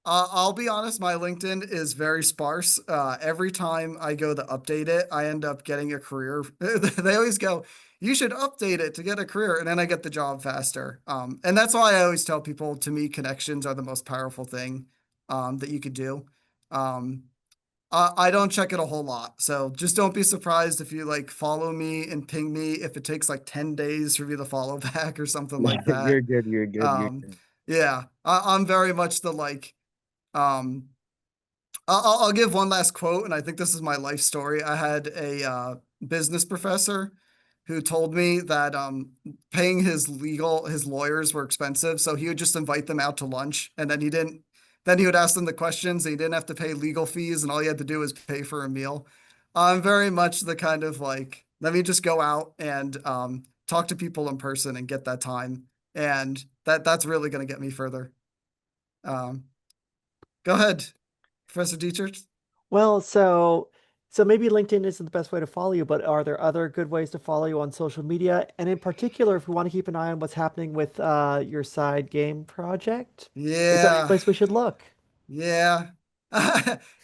I'll be honest, my LinkedIn is very sparse. Every time I go to update it, I end up getting a career. They always go, you should update it to get a career, and then I get the job faster. And that's why I always tell people, to me, connections are the most powerful thing that you could do. I don't check it a whole lot, so just don't be surprised if you like follow me and ping me if it takes like 10 days for me to follow back or something like that. You're good. You're good. You're good. Yeah, I'm very much the like, I'll give one last quote, and I think this is my life story. I had a business professor who told me that paying his lawyers were expensive, so he would just invite them out to lunch, and then he would ask them the questions, and he didn't have to pay legal fees, and all he had to do was pay for a meal. I'm very much the kind of like, let me just go out and talk to people in person and get that time, and that's really going to get me further. Go ahead, Professor Dietrich. Well, so maybe LinkedIn isn't the best way to follow you, but are there other good ways to follow you on social media? And in particular, if we want to keep an eye on what's happening with your side game project, is there any Yeah, place we should look? yeah.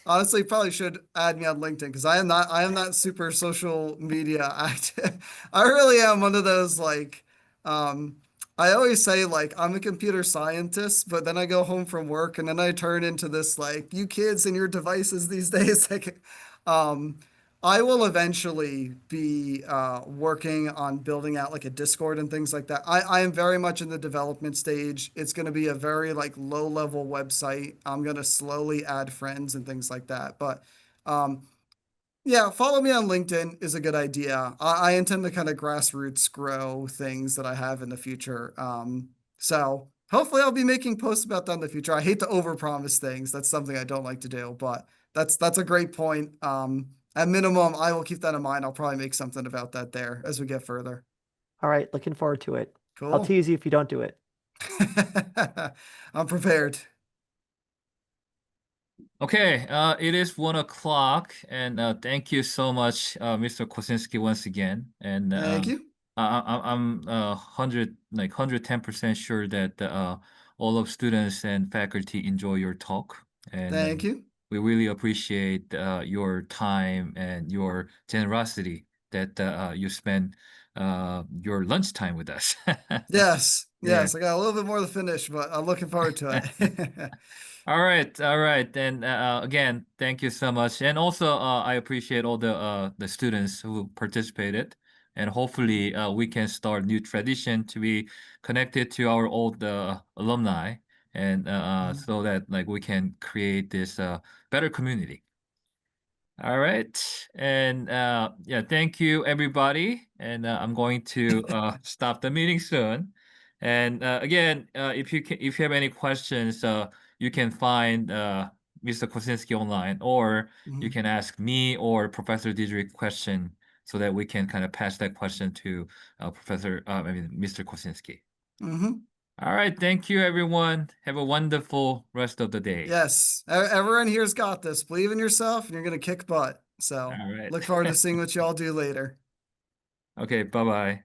Honestly, probably should add me on LinkedIn because I am not super social media active. I really am one of those like, I always say like I'm a computer scientist, but then I go home from work and then I turn into this like you kids and your devices these days. Like, I will eventually be working on building out like a Discord and things like that. I am very much in the development stage. It's going to be a very like low level website. I'm going to slowly add friends and things like that. But yeah, follow me on LinkedIn is a good idea. I intend to kind of grassroots grow things that I have in the future. So hopefully I'll be making posts about that in the future. I hate to overpromise things. That's something I don't like to do, but that's a great point. At minimum, I will keep that in mind. I'll probably make something about that there as we get further. All right, looking forward to it. I'll Cool. tease you if you don't do it. I'm prepared. Okay, it is 1 o'clock, and thank you so much, Mr. Kosinski, once again. And Thank you. I'm 110% sure that all of students and faculty enjoy your talk, and Thank you. we really appreciate your time and your generosity that you spend your lunchtime with us. Yes. Yeah. Yes. I got a little bit more to finish, but I'm looking forward to it. All right, all right. And again, thank you so much. And also, I appreciate all the students who participated. And hopefully, we can start new tradition to be connected to our old alumni, and so that like we can create this better community. All right, and yeah, thank you everybody. And I'm going to stop the meeting soon. And again, if you have any questions, you can find Mr. Kosinski online, or you Mhm. can ask me or Professor Diedrich question, so that we can kind of pass that question to Mr. Kosinski. Mhm. All right, thank you everyone. Have a wonderful rest of the day. Yes. Everyone here's got this. Believe in yourself and you're going to kick butt. So All right. look forward to seeing what y'all do later. Okay, bye-bye.